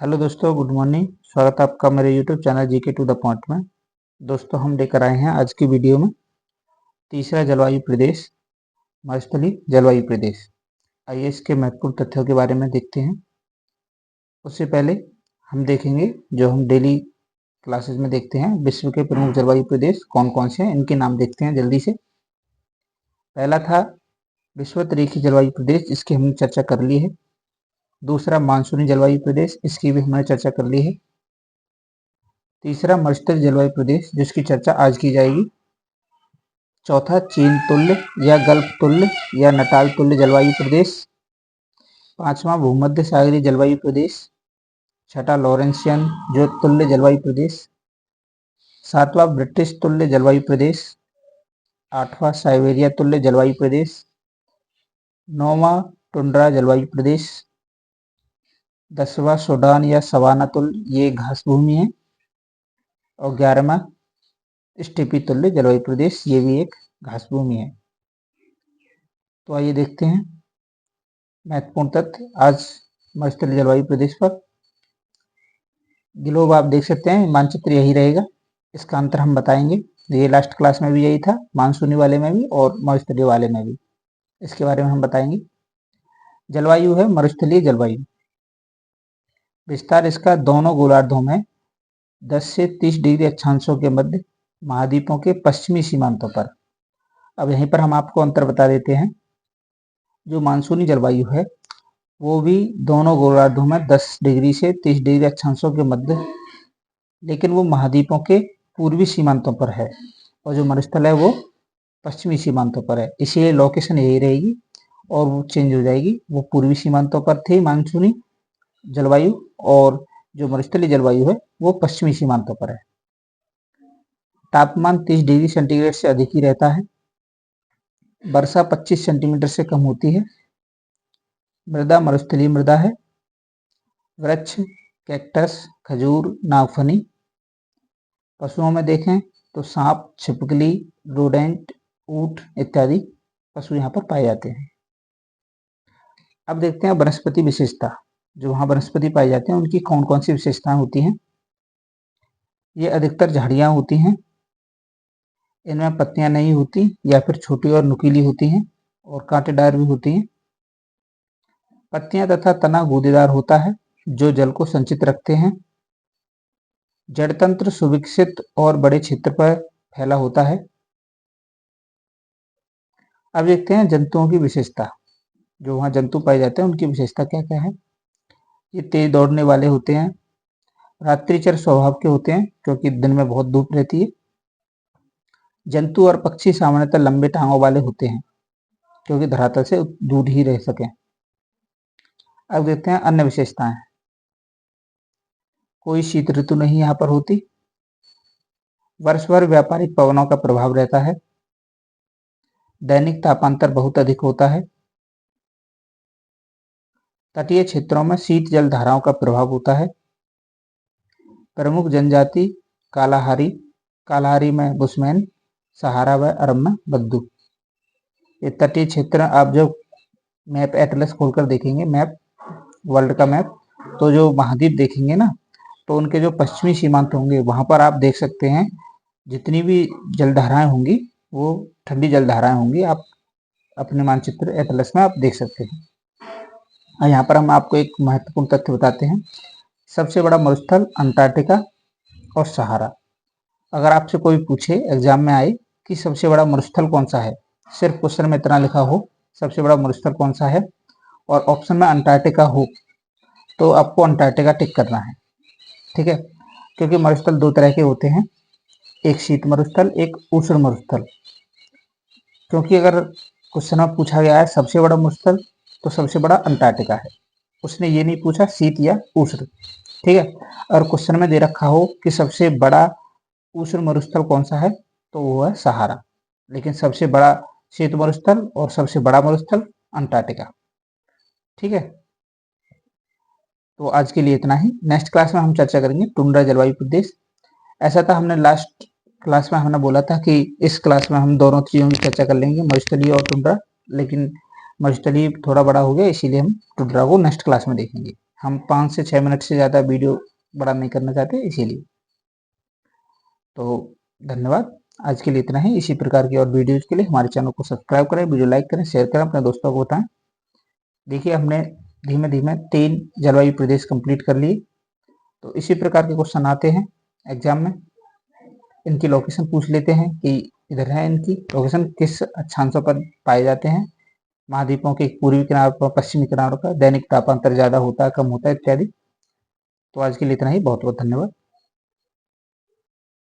Hello दोस्तों, good morning. स्वागत है आपका मेरे YouTube channel GK to the point में। दोस्तों, हम लेकर आए हैं आज की वीडियो में तीसरा जलवायु प्रदेश, मरुस्थलीय जलवायु प्रदेश। आइए इसके महत्वपूर्ण तथ्यों के बारे में देखते हैं। उससे पहले हम देखेंगे जो हम डेली क्लासेस में देखते हैं, विश्व के प्रमुख जलवायु प्रदेश कौन कौन से हैं, इनके नाम देखते हैं जल्दी से। पहला था विषुवत-रेखीय जलवायु प्रदेश, इसकी हमने चर्चा कर ली है। दूसरा मानसूनी जलवायु प्रदेश, इसकी भी हमने चर्चा कर ली है। तीसरा मरुस्थलीय जलवायु प्रदेश, जिसकी चर्चा आज की जाएगी। चौथा चीन तुल्य या गल्फ तुल्य या नटाल तुल्य जलवायु प्रदेश। पांचवा भूमध्य सागरीय जलवायु प्रदेश। छठा लॉरेंसियन जो तुल्य जलवायु प्रदेश। सातवां ब्रिटिश तुल्य जलवायु प्रदेश। आठवां साइबेरिया तुल्य जलवायु प्रदेश। नौवां टुंड्रा जलवायु प्रदेश। 10वां सूडान या सवाना तुल्य, ये घास भूमि है। और 11वां स्टेपी तुल्य जलवायु प्रदेश, ये भी एक घास भूमि है। तो आइए देखते हैं महत्वपूर्ण तथ्य आज मरुस्थलीय जलवायु प्रदेश पर। ग्लोब आप देख सकते हैं, मानचित्र यही रहेगा, इसका अंतर हम बताएंगे। ये लास्ट क्लास में भी यही था, मानसूनी वाले में भी और मरुस्थलीय वाले में भी, इसके बारे में हम बताएंगे। जलवायु है मरुस्थलीय जलवायु। विस्तार इसका दोनों गोलार्धों में 10 से 30 डिग्री अक्षांशों के मध्य महाद्वीपों के पश्चिमी सीमांतों पर। अब यहीं पर हम आपको अंतर बता देते हैं। जो मानसूनी जलवायु है वो भी दोनों गोलार्धों में 10 डिग्री से 30 डिग्री अक्षांशों के मध्य, लेकिन वो महाद्वीपों के पूर्वी सीमांतों पर है, और जो मरुस्थल है वो पश्चिमी सीमांतों पर है। इसलिए लोकेशन यही रहेगी और वो चेंज हो जाएगी। वो पूर्वी सीमांतों पर थी मानसूनी जलवायु, और जो मरुस्थलीय जलवायु है वो पश्चिमी सीमांतों पर है। तापमान 30 डिग्री सेंटीग्रेड से अधिक ही रहता है। वर्षा 25 सेंटीमीटर से कम होती है। मृदा मरुस्थलीय मृदा है। वृक्ष कैक्टस, खजूर, नागफनी। पशुओं में देखें तो सांप, छिपकली, रोडेंट, ऊंट इत्यादि पशु यहाँ पर पाए जाते हैं। अब देखते हैं वनस्पति विशेषता। जो वहाँ वनस्पति पाई जाते हैं उनकी कौन कौन सी विशेषताएं होती हैं। ये अधिकतर झाड़ियाँ होती हैं। इनमें पत्तियां नहीं होती या फिर छोटी और नुकीली होती हैं, और कांटेदार भी होती हैं। पत्तियां तथा तना गूदेदार होता है, जो जल को संचित रखते हैं। जड़ तंत्र सुविकसित और बड़े क्षेत्र पर फैला होता है। अब देखते हैं जंतुओं की विशेषता। जो वहाँ जंतु पाए जाते हैं उनकी विशेषता क्या क्या है। ये तेज दौड़ने वाले होते हैं। रात्रिचर स्वभाव के होते हैं, क्योंकि दिन में बहुत धूप रहती है। जंतु और पक्षी सामान्यतः लंबे टांगों वाले होते हैं, क्योंकि धरातल से दूर ही रह सकें। अब देखते हैं अन्य विशेषताएं। कोई शीत ऋतु नहीं यहाँ पर होती। वर्ष भर व्यापारिक पवनों का प्रभाव रहता है। दैनिक तापांतर बहुत अधिक होता है। तटीय क्षेत्रों में शीत जल धाराओं का प्रभाव होता है। प्रमुख जनजाति कालाहारी, कालाहारी में बुशमैन, सहारा व अरब में बद्दू। ये तटीय क्षेत्र, आप जब मैप एटलस खोलकर देखेंगे, मैप वर्ल्ड का मैप, तो जो महाद्वीप देखेंगे ना, तो उनके जो पश्चिमी सीमांत होंगे वहां पर आप देख सकते हैं जितनी भी जलधाराएं होंगी वो ठंडी जलधाराएं होंगी। आप अपने मानचित्र एटलस में आप देख सकते हैं। और यहाँ पर हम आपको एक महत्वपूर्ण तथ्य बताते हैं। सबसे बड़ा मरुस्थल अंटार्कटिका और सहारा। अगर आपसे कोई पूछे एग्जाम में आए कि सबसे बड़ा मरुस्थल कौन सा है, सिर्फ क्वेश्चन में इतना लिखा हो सबसे बड़ा मरुस्थल कौन सा है, और ऑप्शन में अंटार्कटिका हो, तो आपको अंटार्कटिका टिक करना है, ठीक है। क्योंकि मरुस्थल दो तरह के होते हैं, एक शीत मरुस्थल, एक उष्ण मरुस्थल। क्योंकि अगर क्वेश्चन में पूछा गया है सबसे बड़ा मरुस्थल, तो सबसे बड़ा अंटार्कटिका है। उसने ये नहीं पूछा शीत या उष्ण, ठीक है। और क्वेश्चन में दे रखा हो कि सबसे बड़ा उष्ण मरुस्थल कौन सा है, तो वो है सहारा। लेकिन सबसे बड़ा शीत मरुस्थल और सबसे बड़ा मरुस्थल अंटार्कटिका, ठीक है। तो आज के लिए इतना ही। नेक्स्ट क्लास में हम चर्चा करेंगे टुंड्रा जलवायु प्रदेश। ऐसा था, हमने लास्ट क्लास में हमने बोला था कि इस क्लास में हम दोनों चीज़ों की चर्चा कर लेंगे, मरुस्थलीय और टुंड्रा, लेकिन मरुस्थलीय थोड़ा बड़ा हो गया, इसीलिए हम टुंड्रा को नेक्स्ट क्लास में देखेंगे। हम 5 से 6 मिनट से ज़्यादा वीडियो बड़ा नहीं करना चाहते इसीलिए। तो धन्यवाद, आज के लिए इतना ही। इसी प्रकार की और वीडियोज़ के लिए हमारे चैनल को सब्सक्राइब करें, वीडियो लाइक करें, शेयर करें, अपने दोस्तों को बताएँ। देखिए हमने धीमे-धीमे 3 जलवायु प्रदेश कंप्लीट कर लिए। तो इसी प्रकार के क्वेश्चन आते हैं एग्जाम में। इनकी लोकेशन पूछ लेते हैं कि इधर है इनकी लोकेशन, किस अक्षांशों पर पाए जाते हैं, महाद्वीपों के पूर्वी किनारों पर, पश्चिमी किनारों पर, दैनिक तापांतर ज़्यादा होता है, कम होता है इत्यादि। तो आज के लिए इतना ही, बहुत बहुत धन्यवाद।